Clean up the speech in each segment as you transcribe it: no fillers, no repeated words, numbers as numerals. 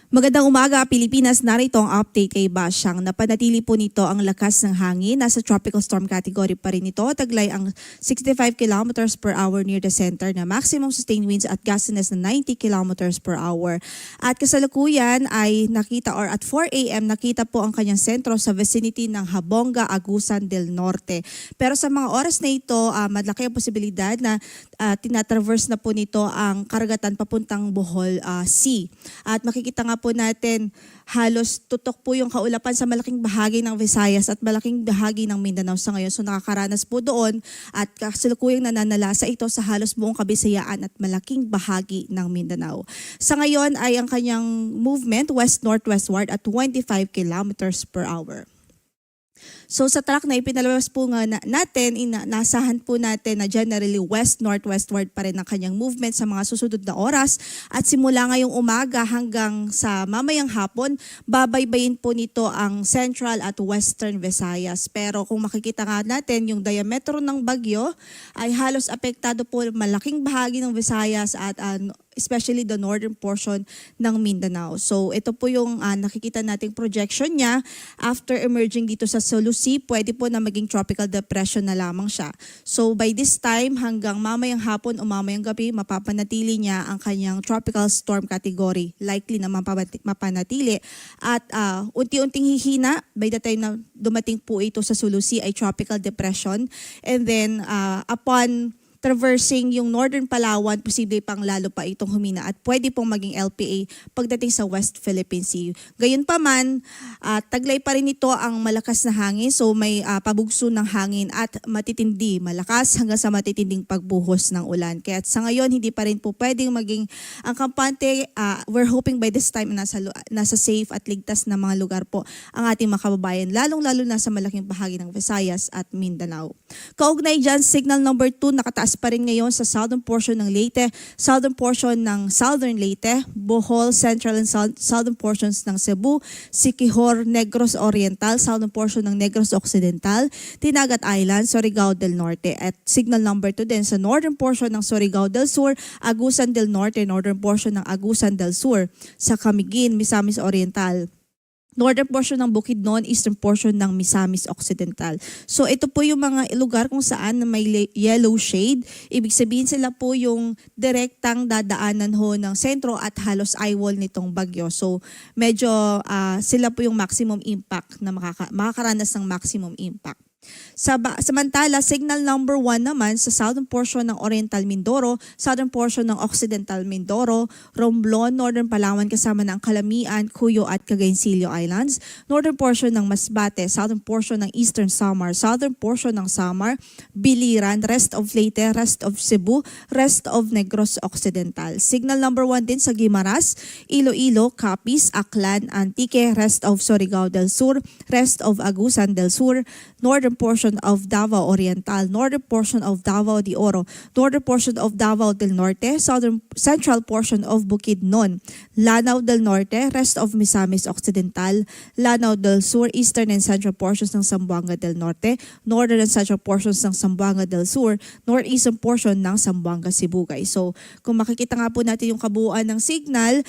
Magandang umaga, Pilipinas. Narito ang update kay Basyang. Napanatili po nito ang lakas ng hangin. Nasa tropical storm category pa rin ito. Taglay ang 65 kilometers per hour near the center na maximum sustained winds at gustiness na 90 kilometers per hour. At kasalukuyan ay nakita or at 4 a.m. nakita po ang kanyang sentro sa vicinity ng Habonga, Agusan del Norte. Pero sa mga oras na ito, malaki ang posibilidad na tinatraverse na po nito ang karagatan papuntang Bohol Sea. At makikita nga po natin halos tutok po yung kaulapan sa malaking bahagi ng Visayas at malaking bahagi ng Mindanao sa ngayon. So nakakaranas po doon at kasalukuyang nananalasa ito sa halos buong Kabisayaan at malaking bahagi ng Mindanao. Sa ngayon ay ang kanyang movement west-northwestward at 25 kilometers per hour. So sa track na ipinalabas po nga natin, inasahan po natin na generally west-northwestward pa rin ang kanyang movement sa mga susunod na oras. At simula ngayong umaga hanggang sa mamayang hapon, babaybayin po nito ang central at western Visayas. Pero kung makikita nga natin, yung diametro ng bagyo ay halos apektado po malaking bahagi ng Visayas at especially the northern portion ng Mindanao. So ito po yung nakikita nating projection niya after emerging dito sa Solusi, pwede po na maging tropical depression na lamang siya. So by this time hanggang mamayang hapon o mamayang gabi, mapapanatili niya ang kanyang tropical storm category. Likely na mapanatili at unti-unting hihina by the time na dumating po ito sa Solusi ay tropical depression, and then upon traversing yung Northern Palawan, posible pang lalo pa itong humina at pwede pong maging LPA pagdating sa West Philippine Sea. Gayunpaman, taglay pa rin ito ang malakas na hangin, so may pabugso ng hangin at matitindi, malakas hanggang sa matitinding pagbuhos ng ulan. Kaya sa ngayon, hindi pa rin po pwedeng maging ang kampante. We're hoping by this time nasa safe at ligtas na mga lugar po ang ating mga kababayan, lalong-lalo na sa malaking bahagi ng Visayas at Mindanao. Kaugnay dyan, signal number 2 nakataas pa rin ngayon sa southern portion ng Leyte, southern portion ng Southern Leyte, Bohol, central and southern portions ng Cebu, Siquijor, Negros Oriental, southern portion ng Negros Occidental, Tinagat Island, Surigao del Norte. At signal number 2 din sa northern portion ng Surigao del Sur, Agusan del Norte, northern portion ng Agusan del Sur, sa Camiguin, Misamis Oriental, northern portion ng Bukidnon, eastern portion ng Misamis Occidental. So ito po yung mga lugar kung saan may yellow shade. Ibig sabihin sila po yung direktang dadaanan ho ng sentro at halos eyewall nitong bagyo. So medyo sila po yung maximum impact na makakaranas ng maximum impact. Samantala, signal number 1 naman sa southern portion ng Oriental Mindoro, southern portion ng Occidental Mindoro, Romblon, northern Palawan kasama ng Calamian, Cuyo at Cagayancillo Islands, northern portion ng Masbate, southern portion ng Eastern Samar, southern portion ng Samar, Biliran, rest of Leyte, rest of Cebu, rest of Negros Occidental. Signal number 1 din sa Guimaras, Iloilo, Capiz, Aklan, Antique, rest of Surigao del Sur, rest of Agusan del Sur, northern portion of Davao Oriental, northern portion of Davao de Oro, northern portion of Davao del Norte, central portion of Bukidnon, Lanao del Norte, rest of Misamis Occidental, Lanao del Sur, eastern and central portions ng Zamboanga del Norte, northern and central portions ng Zamboanga del Sur, northeastern portion ng Zamboanga Sibugay. So kung makikita nga po natin yung kabuuan ng signal,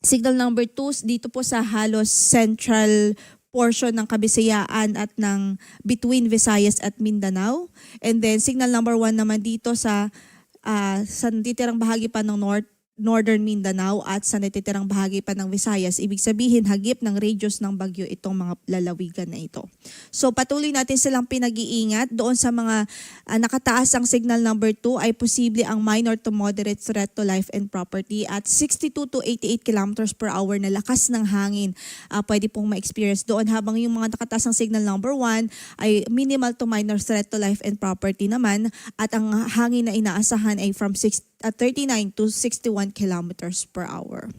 signal number 2 dito po sa halos central portion ng Kabisayaan at ng between Visayas at Mindanao. And then signal number 1 naman dito sa natitirang bahagi pa ng Northern Mindanao at sa natitirang bahagi pa ng Visayas. Ibig sabihin, hagip ng radius ng bagyo itong mga lalawigan na ito. So patuloy natin silang pinag-iingat. Doon sa mga nakataas ang signal number 2 ay posible ang minor to moderate threat to life and property at 62 to 88 kilometers per hour na lakas ng hangin pwede pong ma-experience doon, habang yung mga nakataas ang signal number 1 ay minimal to minor threat to life and property naman, at ang hangin na inaasahan ay from 39 to 61 kilometers per hour.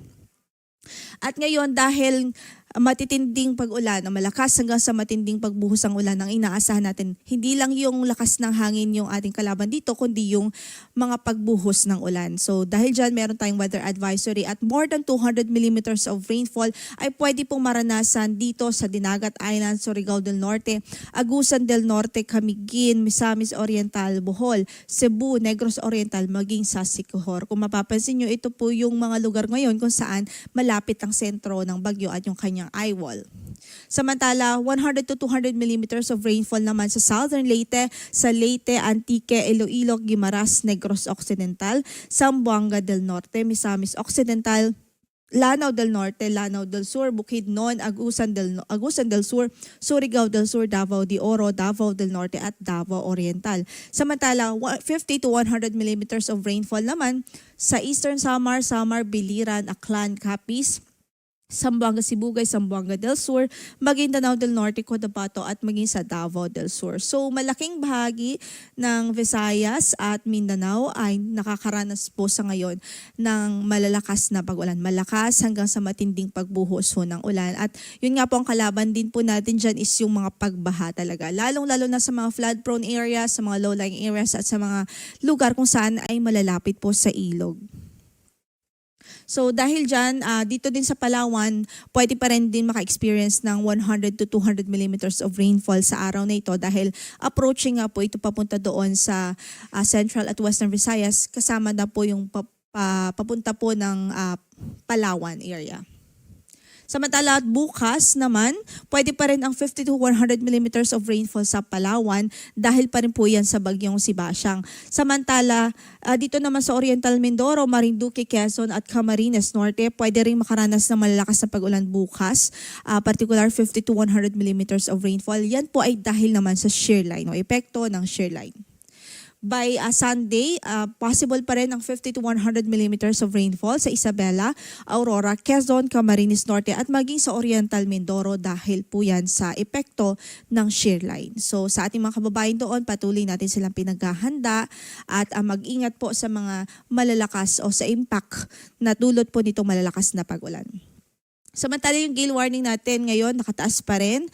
At ngayon, dahil matitinding pag-ulan o malakas hanggang sa matinding pagbuhos ng ulan ang inaasahan natin. Hindi lang yung lakas ng hangin yung ating kalaban dito, kundi yung mga pagbuhos ng ulan. So dahil dyan, meron tayong weather advisory at more than 200 millimeters of rainfall ay pwede pong maranasan dito sa Dinagat Island, Surigao del Norte, Agusan del Norte, Camiguin, Misamis Oriental, Bohol, Cebu, Negros Oriental, maging sa Siquijor. Kung mapapansin nyo, ito po yung mga lugar ngayon kung saan malapit ang sentro ng bagyo at yung kanyang eye wall. Samantala, 100 to 200 millimeters of rainfall naman sa Southern Leyte, sa Leyte, Antique, Iloilo, Guimaras, Negros Occidental, Zamboanga del Norte, Misamis Occidental, Lanao del Norte, Lanao del Sur, Bukidnon, Agusan del Sur, Surigao del Sur, Davao de Oro, Davao del Norte at Davao Oriental. Samantala, 50 to 100 millimeters of rainfall naman sa Eastern Samar, Biliran, Aklan, Capiz, Zamboanga Sibugay, Zamboanga del Sur, Maguindanao del Norte, Cotabato at maging sa Davao del Sur. So malaking bahagi ng Visayas at Mindanao ay nakakaranas po sa ngayon ng malalakas na pag-ulan. Malakas hanggang sa matinding pagbuhos ho ng ulan. At yun nga po ang kalaban din po natin dyan is yung mga pagbaha talaga. Lalong-lalo na sa mga flood-prone areas, sa mga low-lying areas at sa mga lugar kung saan ay malalapit po sa ilog. So dahil dyan, dito din sa Palawan, pwede pa rin din maka-experience ng 100 to 200 millimeters of rainfall sa araw na ito dahil approaching nga po ito papunta doon sa Central at Western Visayas, kasama na po yung papunta po ng Palawan area. Samantala bukas naman, pwede pa rin ang 50 to 100 millimeters of rainfall sa Palawan dahil pa rin po yan sa bagyong Sibasyang. Samantala, dito naman sa Oriental Mindoro, Marinduque, Quezon at Camarines Norte, pwede rin makaranas ng malalakas na pag-ulan bukas, particular 50 to 100 millimeters of rainfall. Yan po ay dahil naman sa shear line o epekto ng shear line. By Sunday, possible pa rin ang 50 to 100 millimeters of rainfall sa Isabela, Aurora, Quezon, Camarines Norte at maging sa Oriental Mindoro dahil po yan sa epekto ng shear line. So sa ating mga kababayan doon, patuloy natin silang pinaghahanda at mag-ingat po sa mga malalakas o sa impact na dulot po nitong malalakas na pag-ulan. Samantala yung gale warning natin ngayon nakataas pa rin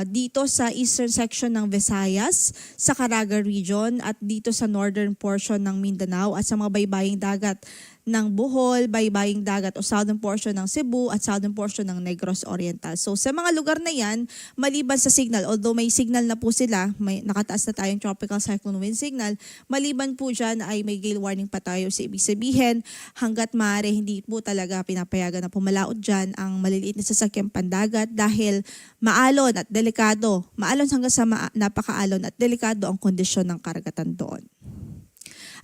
dito sa eastern section ng Visayas, sa Caraga region at dito sa northern portion ng Mindanao at sa mga baybaying dagat ng Bohol, baybaying dagat o southern portion ng Cebu at southern portion ng Negros Oriental. So sa mga lugar na yan, maliban sa signal, although may signal na po sila, may nakataas na tayong tropical cyclone wind signal, maliban po dyan ay may gale warning pa tayo. So ibig sabihin, hanggat maaari hindi po talaga pinapayagan na pumalaot dyan ang maliliit na sasakyang pandagat dahil maalon at delikado. Maalon hanggang sa napakaalon at delikado ang kondisyon ng karagatan doon.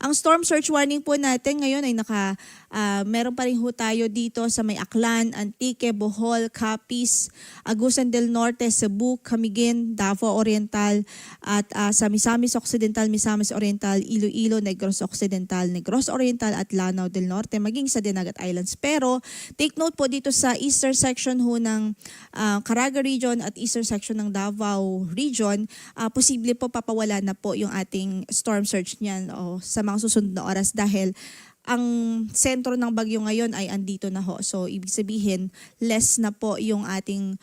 Ang storm surge warning po natin ngayon ay meron pa rin ho tayo dito sa may Aklan, Antique, Bohol, Capiz, Agusan del Norte, Cebu, Camiguin, Davao Oriental at sa Misamis Occidental, Misamis Oriental, Iloilo, Negros Occidental, Negros Oriental at Lanao del Norte maging sa Dinagat Islands. Pero take note po dito sa eastern section ho ng Caraga region at eastern section ng Davao region, posible po papawala na po yung ating storm surge niyan o sa mga susunod na oras dahil ang sentro ng bagyo ngayon ay andito na ho. So ibig sabihin less na po yung ating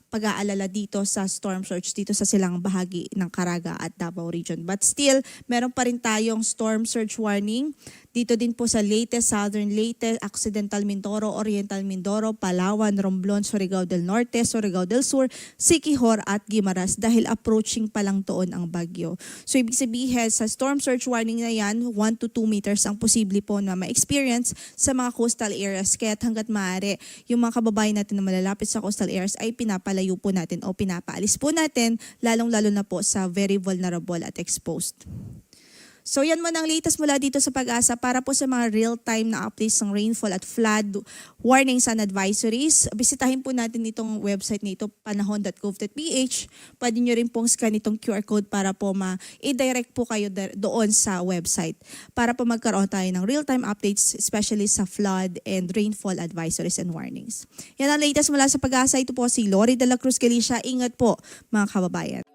pag-aalala dito sa storm surge dito sa silang bahagi ng Caraga at Davao region. But still, meron pa rin tayong storm surge warning dito din po sa Leyte, Southern Leyte, Occidental Mindoro, Oriental Mindoro, Palawan, Romblon, Surigao del Norte, Surigao del Sur, Siquijor at Guimaras dahil approaching pa lang doon ang bagyo. So ibig sabihin sa storm surge warning na yan, 1 to 2 meters ang posible po na ma-experience sa mga coastal areas. Kaya hanggat maaari, yung mga kababayan natin na malalapit sa coastal areas ay pinapalayo po natin o pinapaalis po natin, lalong-lalo na po sa very vulnerable at exposed. So yan muna ang latest mula dito sa Pag-asa para po sa mga real-time na updates ng rainfall at flood warnings and advisories. Bisitahin po natin itong website nito, panahon.gov.ph. Pwede nyo rin pong scan itong QR code para po ma-direct po kayo doon sa website para po magkaroon tayo ng real-time updates, especially sa flood and rainfall advisories and warnings. Yan ang latest mula sa Pag-asa. Ito po si Lori de la Cruz Galicia. Ingat po mga kababayan.